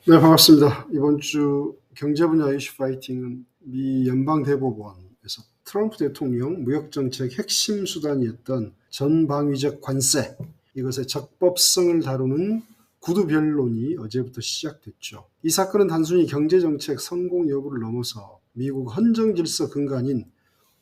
네, 반갑습니다. 이번 주 경제 분야 이슈 파이팅은 미 연방대법원에서 트럼프 대통령 무역정책 핵심 수단이었던 전방위적 관세, 이것의 적법성을 다루는 구두 변론이 어제부터 시작됐죠. 이 사건은 단순히 경제정책 성공 여부를 넘어서 미국 헌정질서 근간인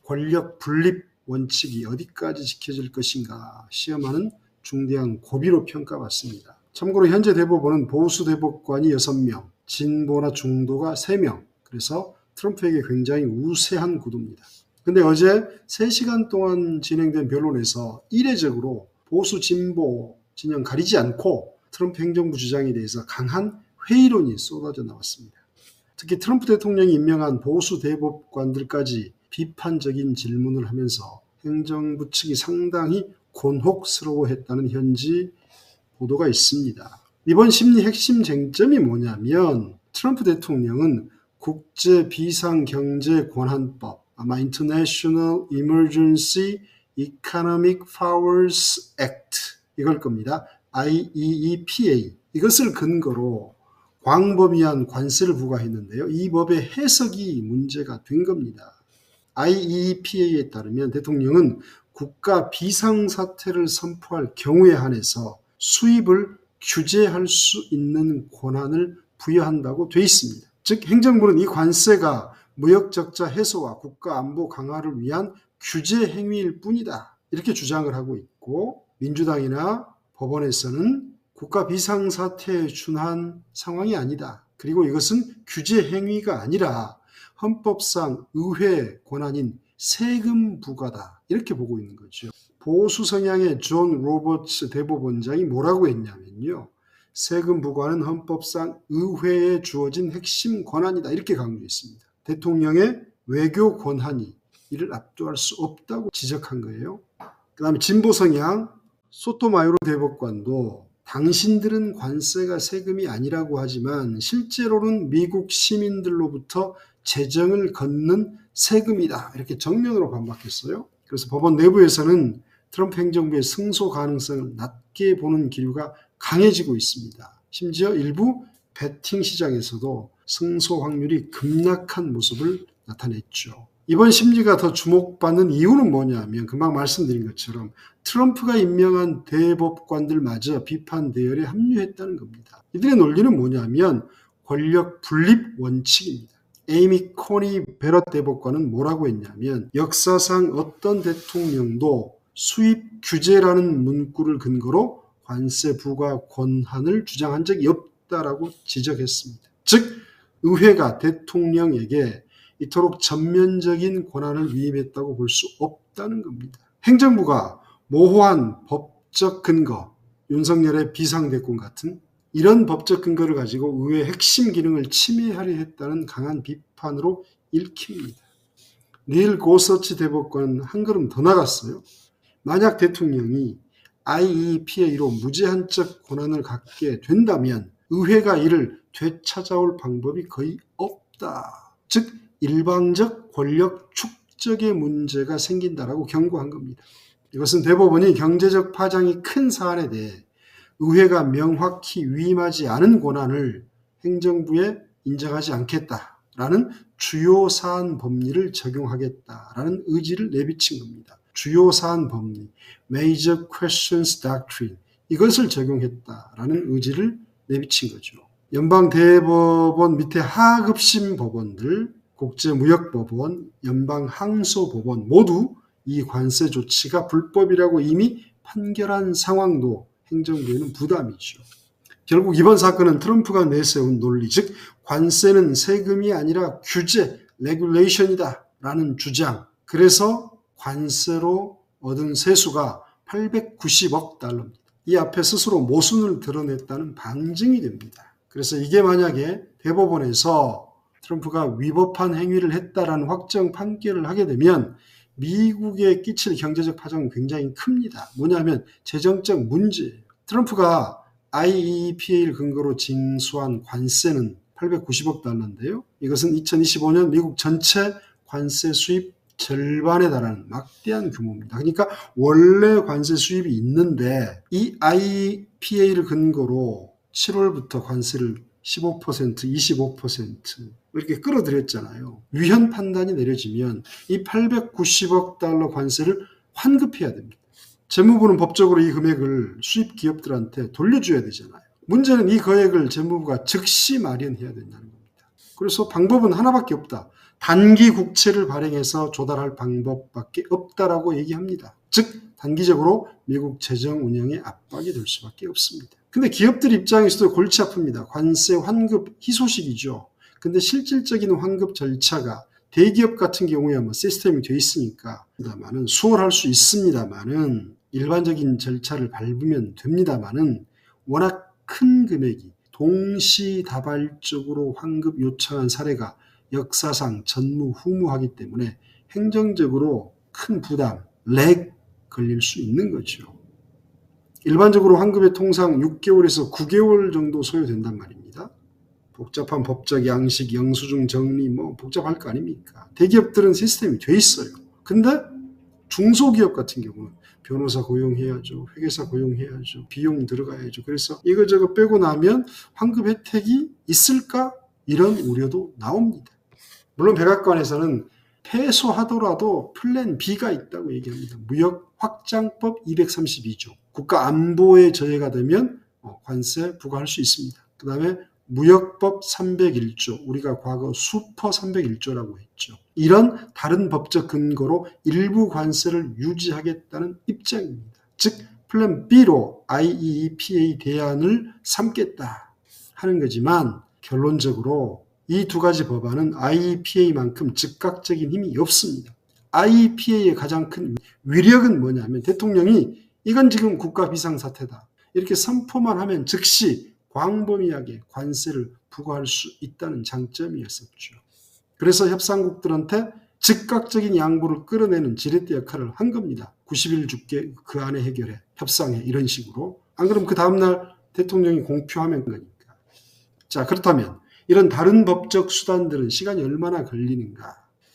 권력 분립 원칙이 어디까지 지켜질 것인가 시험하는 중대한 고비로 평가받습니다. 참고로 현재 대법원은 보수 대법관이 6명, 진보나 중도가 3명, 그래서 트럼프에게 굉장히 우세한 구도입니다. 근데 어제 3시간 동안 진행된 변론에서 이례적으로 보수 진보 진영 가리지 않고 트럼프 행정부 주장에 대해서 강한 회의론이 쏟아져 나왔습니다. 특히 트럼프 대통령이 임명한 보수 대법관들까지 비판적인 질문을 하면서 행정부 측이 상당히 곤혹스러워했다는 현지 보도가 있습니다. 이번 심리 핵심 쟁점이 뭐냐면 트럼프 대통령은 국제 비상경제권한법, 아마 International Emergency Economic Powers Act 이걸 겁니다. IEEPA 이것을 근거로 광범위한 관세를 부과했는데요. 이 법의 해석이 문제가 된 겁니다. IEEPA에 따르면 대통령은 국가 비상사태를 선포할 경우에 한해서 수입을 규제할 수 있는 권한을 부여한다고 돼 있습니다. 즉 행정부는 이 관세가 무역적자 해소와 국가안보 강화를 위한 규제 행위일 뿐이다. 이렇게 주장을 하고 있고 민주당이나 법원에서는 국가 비상사태에 준한 상황이 아니다. 그리고 이것은 규제 행위가 아니라 헌법상 의회 권한인 세금 부과다. 이렇게 보고 있는 거죠. 보수 성향의 존 로버츠 대법원장이 뭐라고 했냐면요. 세금 부과는 헌법상 의회에 주어진 핵심 권한이다. 이렇게 강조했습니다. 대통령의 외교 권한이 이를 압도할 수 없다고 지적한 거예요. 그 다음에 진보 성향 소토마요로 대법관도 당신들은 관세가 세금이 아니라고 하지만 실제로는 미국 시민들로부터 재정을 걷는 세금이다. 이렇게 정면으로 반박했어요. 그래서 법원 내부에서는 트럼프 행정부의 승소 가능성을 낮게 보는 기류가 강해지고 있습니다. 심지어 일부 베팅 시장에서도 승소 확률이 급락한 모습을 나타냈죠. 이번 심리가 더 주목받는 이유는 뭐냐면 금방 말씀드린 것처럼 트럼프가 임명한 대법관들마저 비판 대열에 합류했다는 겁니다. 이들의 논리는 뭐냐면 권력 분립 원칙입니다. 에이미 코니 베럿 대법관은 뭐라고 했냐면 역사상 어떤 대통령도 수입 규제라는 문구를 근거로 관세 부과 권한을 주장한 적이 없다라고 지적했습니다. 즉 의회가 대통령에게 이토록 전면적인 권한을 위임했다고 볼 수 없다는 겁니다. 행정부가 모호한 법적 근거, 윤석열의 비상대권 같은 이런 법적 근거를 가지고 의회의 핵심 기능을 침해하려 했다는 강한 비판으로 읽힙니다. 닐 고서치 대법관은 한 걸음 더 나갔어요. 만약 대통령이 IEPA로 무제한적 권한을 갖게 된다면 의회가 이를 되찾아올 방법이 거의 없다. 즉 일방적 권력 축적의 문제가 생긴다라고 경고한 겁니다. 이것은 대법원이 경제적 파장이 큰 사안에 대해 의회가 명확히 위임하지 않은 권한을 행정부에 인정하지 않겠다라는 주요 사안 법리를 적용하겠다라는 의지를 내비친 겁니다. 주요 사안 법리, Major Questions Doctrine, 이것을 적용했다라는 의지를 내비친 거죠. 연방대법원 밑에 하급심 법원들, 국제무역법원, 연방항소법원 모두 이 관세 조치가 불법이라고 이미 판결한 상황도 행정부에는 부담이죠. 결국 이번 사건은 트럼프가 내세운 논리, 즉 관세는 세금이 아니라 규제, 레귤레이션이다 라는 주장. 그래서 관세로 얻은 세수가 890억 달러입니다. 이 앞에 스스로 모순을 드러냈다는 방증이 됩니다. 그래서 이게 만약에 대법원에서 트럼프가 위법한 행위를 했다라는 확정 판결을 하게 되면 미국에 끼칠 경제적 파장은 굉장히 큽니다. 뭐냐면 재정적 문제예요. 트럼프가 IEEPA를 근거로 징수한 관세는 890억 달러인데요. 이것은 2025년 미국 전체 관세 수입 절반에 달하는 막대한 규모입니다. 그러니까 원래 관세 수입이 있는데 이 IEPA를 근거로 7월부터 관세를 15%, 25% 이렇게 끌어들였잖아요. 위헌 판단이 내려지면 이 890억 달러 관세를 환급해야 됩니다. 재무부는 법적으로 이 금액을 수입 기업들한테 돌려줘야 되잖아요. 문제는 이 거액을 재무부가 즉시 마련해야 된다는 겁니다. 그래서 방법은 하나밖에 없다. 단기 국채를 발행해서 조달할 방법밖에 없다라고 얘기합니다. 즉 단기적으로 미국 재정 운영에 압박이 될 수밖에 없습니다. 근데 기업들 입장에서도 골치 아픕니다. 관세 환급 희소식이죠. 근데 실질적인 환급 절차가 대기업 같은 경우에 시스템이 돼 있으니까 수월할 수 있습니다만은 일반적인 절차를 밟으면 됩니다만은 워낙 큰 금액이 동시다발적으로 환급 요청한 사례가 역사상 전무후무하기 때문에 행정적으로 큰 부담, 렉 걸릴 수 있는 거죠. 일반적으로 환급에 통상 6개월에서 9개월 정도 소요된단 말입니다. 복잡한 법적 양식, 영수증 정리 복잡할 거 아닙니까? 대기업들은 시스템이 돼 있어요. 근데 중소기업 같은 경우는 변호사 고용해야죠. 회계사 고용해야죠. 비용 들어가야죠. 그래서 이거저거 빼고 나면 환급 혜택이 있을까? 이런 우려도 나옵니다. 물론 백악관에서는 패소하더라도 플랜 B가 있다고 얘기합니다. 무역 확장법 232조. 국가 안보에 저해가 되면 관세 부과할 수 있습니다. 그 다음에 무역법 301조, 우리가 과거 슈퍼 301조라고 했죠. 이런 다른 법적 근거로 일부 관세를 유지하겠다는 입장입니다. 즉 플랜 B로 IEEPA 대안을 삼겠다 하는 거지만 결론적으로 이 두 가지 법안은 IEPA만큼 즉각적인 힘이 없습니다. IEPA의 가장 큰 위력은 뭐냐면 대통령이 이건 지금 국가 비상사태다. 이렇게 선포만 하면 즉시 광범위하게 관세를 부과할 수 있다는 장점이었었죠. 그래서 협상국들한테 즉각적인 양보를 끌어내는 지렛대 역할을 한 겁니다. 90일 줄게 그 안에 해결해. 협상해. 이런 식으로. 안 그러면 그 다음날 대통령이 공표하면 거니까. 자, 그렇다면 이런 다른 법적 수단들은 시간이 얼마나 걸리는가?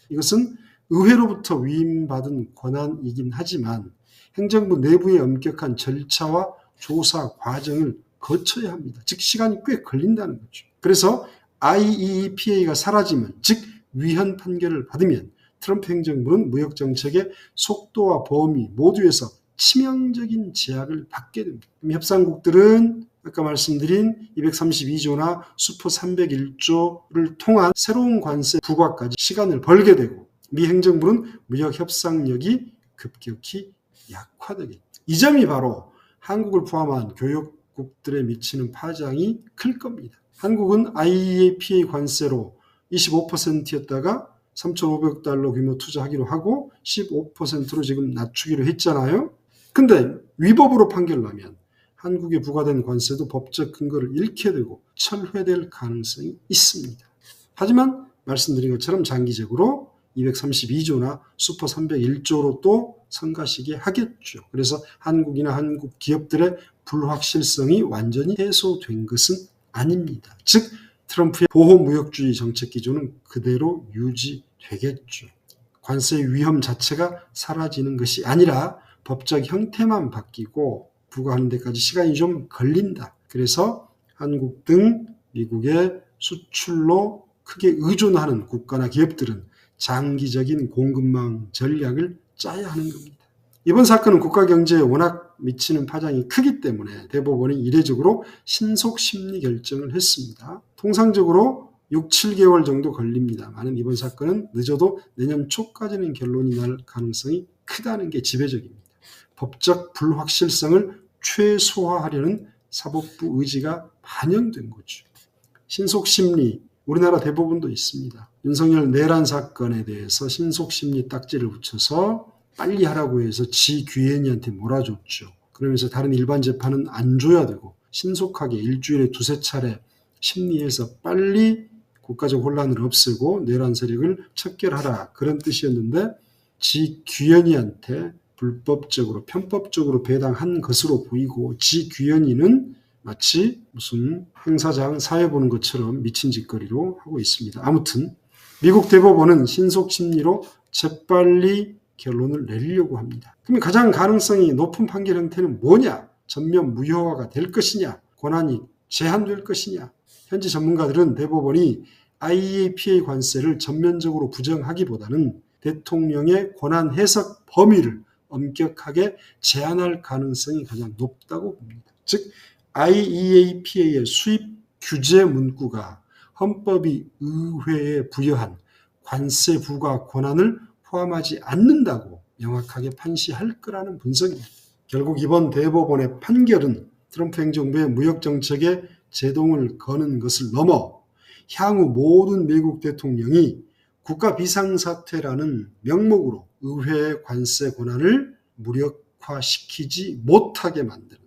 이것은 의회로부터 위임받은 권한이긴 하지만 행정부 내부의 엄격한 절차와 조사 과정을 거쳐야 합니다. 즉 시간이 꽤 걸린다는 거죠. 그래서 IEEPA가 사라지면 즉 위헌 판결을 받으면 트럼프 행정부는 무역정책의 속도와 범위 모두에서 치명적인 제약을 받게 됩니다. 협상국들은 아까 말씀드린 232조나 슈퍼 301조를 통한 새로운 관세 부과까지 시간을 벌게 되고 미 행정부는 무역 협상력이 급격히 약화되게 됩니다. 이 점이 바로 한국을 포함한 교역국들에 미치는 파장이 클 겁니다. 한국은 IEEPA 관세로 25%였다가 3,500억 달러 규모 투자하기로 하고 15%로 지금 낮추기로 했잖아요. 근데 위법으로 판결 나면 한국에 부과된 관세도 법적 근거를 잃게 되고 철회될 가능성이 있습니다. 하지만 말씀드린 것처럼 장기적으로 232조나 슈퍼 301조로 또 성가시게 하겠죠. 그래서 한국이나 한국 기업들의 불확실성이 완전히 해소된 것은 아닙니다. 즉 트럼프의 보호무역주의 정책 기조는 그대로 유지되겠죠. 관세 위험 자체가 사라지는 것이 아니라 법적 형태만 바뀌고 부과하는 데까지 시간이 좀 걸린다. 그래서 한국 등 미국의 수출로 크게 의존하는 국가나 기업들은 장기적인 공급망 전략을 짜야 하는 겁니다. 이번 사건은 국가 경제에 워낙 미치는 파장이 크기 때문에 대법원이 이례적으로 신속 심리 결정을 했습니다. 통상적으로 6, 7개월 정도 걸립니다만 이번 사건은 늦어도 내년 초까지는 결론이 날 가능성이 크다는 게 지배적입니다. 법적 불확실성을 최소화하려는 사법부 의지가 반영된 거죠. 신속심리, 우리나라 대법원도 있습니다. 윤석열 내란 사건에 대해서 신속심리 딱지를 붙여서 빨리 하라고 해서 지귀현이한테 몰아줬죠. 그러면서 다른 일반 재판은 안 줘야 되고 신속하게 일주일에 두세 차례 심리해서 빨리 국가적 혼란을 없애고 내란 세력을 척결하라 그런 뜻이었는데 지귀현이한테 불법적으로 편법적으로 배당한 것으로 보이고 지귀현이는 마치 무슨 행사장 사회 보는 것처럼 미친 짓거리로 하고 있습니다. 아무튼 미국 대법원은 신속심리로 재빨리 결론을 내리려고 합니다. 그러면 가장 가능성이 높은 판결 형태는 뭐냐? 전면 무효화가 될 것이냐? 권한이 제한될 것이냐? 현지 전문가들은 대법원이 IEEPA 관세를 전면적으로 부정하기보다는 대통령의 권한 해석 범위를 엄격하게 제한할 가능성이 가장 높다고 봅니다. 즉 IEEPA의 수입 규제 문구가 헌법이 의회에 부여한 관세 부과 권한을 포함하지 않는다고 명확하게 판시할 거라는 분석입니다. 결국 이번 대법원의 판결은 트럼프 행정부의 무역정책에 제동을 거는 것을 넘어 향후 모든 미국 대통령이 국가 비상사태라는 명목으로 의회의 관세 권한을 무력화시키지 못하게 만드는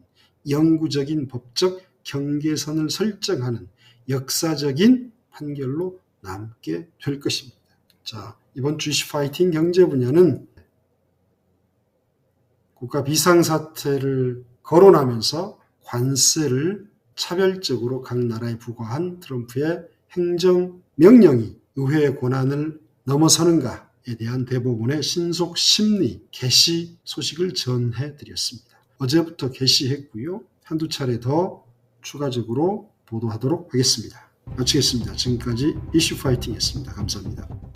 영구적인 법적 경계선을 설정하는 역사적인 판결로 남게 될 것입니다. 자, 이번 주 이슈 파이팅 경제 분야는 국가 비상사태를 거론하면서 관세를 차별적으로 각 나라에 부과한 트럼프의 행정명령이 의회의 권한을 넘어서는가에 대한 대법원의 신속 심리 개시 소식을 전해드렸습니다. 어제부터 개시했고요. 한두 차례 더 추가적으로 보도하도록 하겠습니다. 마치겠습니다. 지금까지 이슈 파이팅이었습니다. 감사합니다.